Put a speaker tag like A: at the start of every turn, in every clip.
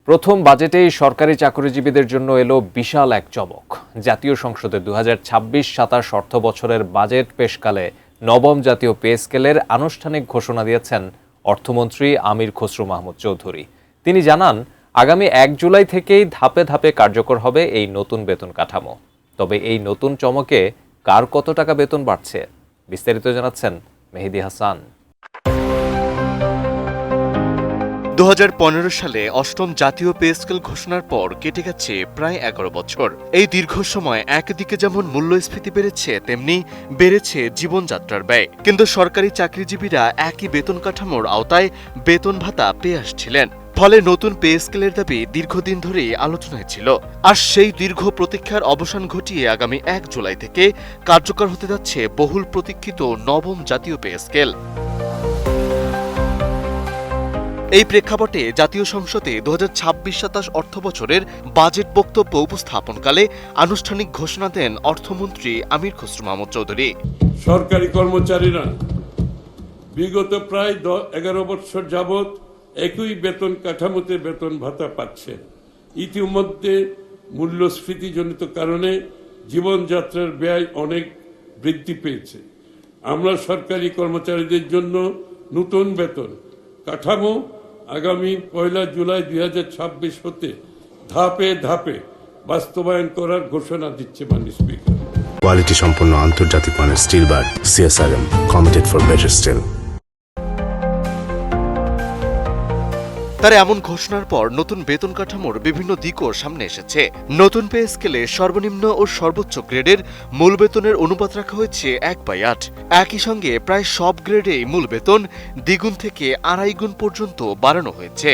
A: প্রথম বাজেটেই সরকারি চাকরিজীবীদের জন্য এলো বিশাল এক চমক। জাতীয় সংসদে 2026-27 অর্থ বছরের বাজেট পেশকালে নবম জাতীয় পে স্কেলের আনুষ্ঠানিক ঘোষণা দিয়েছেন অর্থমন্ত্রী আমির খসরু মাহমুদ চৌধুরী। তিনি জানান, আগামী 1 জুলাই থেকেই ধাপে ধাপে কার্যকর হবে এই নতুন বেতন কাঠামো। তবে এই নতুন চমকে কার কত টাকা বেতন বাড়ছে, বিস্তারিত জানাচ্ছেন মেহেদী হাসান।
B: 2015 সালে অষ্টম জাতীয় পে স্কেল ঘোষণার পর কেটে গেছে প্রায় 11 বছর। এই দীর্ঘ সময় একদিকে যেমন মূল্যস্ফীতি বেড়েছে, তেমনি বেড়েছে জীবনযাত্রার ব্যয়। কিন্তু সরকারি চাকরিজীবীরা একই বেতন কাঠামোর আওতায় বেতন ভাতা পেয়ে আসছিলেন। ফলে নতুন পে স্কেলের দাবি দীর্ঘদিন ধরেই আলোচনায় ছিল। আর সেই দীর্ঘ প্রতীক্ষার অবসান ঘটিয়ে আগামী 1 জুলাই থেকে কার্যকর হতে যাচ্ছে বহুল প্রতীক্ষিত নবম জাতীয় পে স্কেল। এই প্রেক্ষাপটে জাতীয় সংসদে 2026-27 অর্থ বছরের বাজেট বক্তব্য উপস্থাপনকালে আনুষ্ঠানিক ঘোষণা দেন অর্থমন্ত্রী আমির খসরু মাহমুদ চৌধুরী।
C: সরকারি কর্মচারীরা বিগত প্রায় 11 বছর যাবৎ একই বেতন কাঠামোতে বেতন ভাতা পাচ্ছে। ইতিমধ্যে মূল্যস্ফীতিজনিত কারণে জীবনযাত্রার ব্যয় অনেক বৃদ্ধি পেয়েছে। আমরা সরকারি কর্মচারীদের জন্য নতুন বেতন কাঠামো আগামী 1 জুলাই 2026 হতে ধাপে ধাপে বাস্তবায়ন করার ঘোষণা দিচ্ছে মাননীয় স্পিকার।
D: কোয়ালিটি সম্পন্ন আন্তর্জাতিক মানের still bar CSRM, committed for better still.
B: তার এমন ঘোষণার পর নতুন বেতন কাঠামোর বিভিন্ন দিকও সামনে এসেছে। নতুন পে স্কেলে সর্বনিম্ন ও সর্বোচ্চ গ্রেডের মূল বেতনের অনুপাত রাখা হয়েছে 1/8। একই সঙ্গে প্রায় সব গ্রেডেই মূল বেতন দ্বিগুণ থেকে 2.5 গুণ পর্যন্ত বাড়ানো হয়েছে।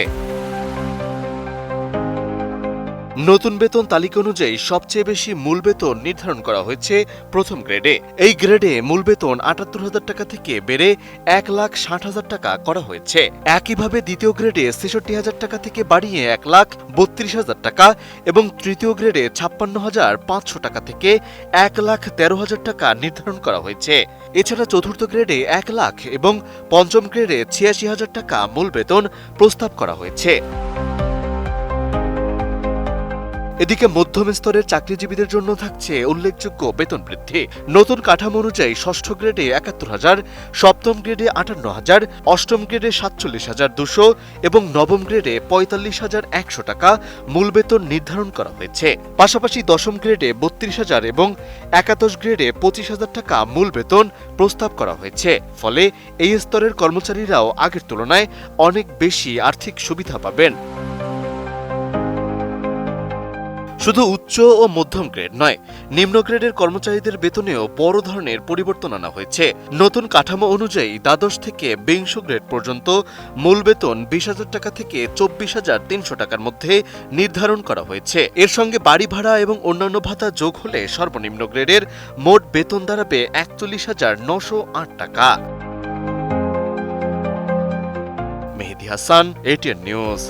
B: নতুন বেতন তালিকা অনুযায়ী সবচেয়ে বেশি মূল বেতন নির্ধারণ করা হয়েছে প্রথম গ্রেডে। এই গ্রেডে মূল বেতন 78,000 টাকা থেকে বেড়ে 1,60,000 টাকা করা হয়েছে। একইভাবে দ্বিতীয় গ্রেডে 66,000 টাকা থেকে বাড়িয়ে 1,32,000 টাকা এবং তৃতীয় গ্রেডে 56,500 টাকা থেকে 1,13,000 টাকা নির্ধারণ করা হয়েছে। এছাড়া চতুর্থ গ্রেডে 1 লাখ এবং পঞ্চম গ্রেডে 86,000 টাকা মূল বেতন প্রস্তাব করা হয়েছে। এদিকে মধ্যম স্তরের চাকরিজীবীদের জন্য থাকছে উল্লেখযোগ্য বেতন বৃদ্ধি। নতুন কাঠামো অনুযায়ী ষষ্ঠ গ্রেডে 71,000, সপ্তম গ্রেডে 58,000, অষ্টম গ্রেডে 47,200 এবং নবম গ্রেডে 45,100 টাকা মূল বেতন নির্ধারণ করা হয়েছে। পাশাপাশি দশম গ্রেডে 32,000 এবং একাদশ গ্রেডে 25,000 টাকা মূল বেতন প্রস্তাব করা হয়েছে। ফলে এই স্তরের কর্মচারীরাও আগের তুলনায় অনেক বেশি আর্থিক সুবিধা পাবেন। শুধু উচ্চ ও মধ্যম গ্রেড নয়, নিম্ন গ্রেডের কর্মচারীদের বেতনেও বড় ধরনের পরিবর্তন আনা হয়েছে। নতুন কাঠামো অনুযায়ী দ্বাদশ থেকে 20 গ্রেড পর্যন্ত মূল বেতন 20,000 টাকা থেকে 24,300 টাকার মধ্যে নির্ধারণ করা হয়েছে। এর সঙ্গে বাড়ি ভাড়া এবং অন্যান্য ভাতা যোগ হলে সর্বনিম্ন গ্রেডের মোট বেতন দাঁড়াবে 41,908 টাকা। মেহেদী হাসান, ATN নিউজ।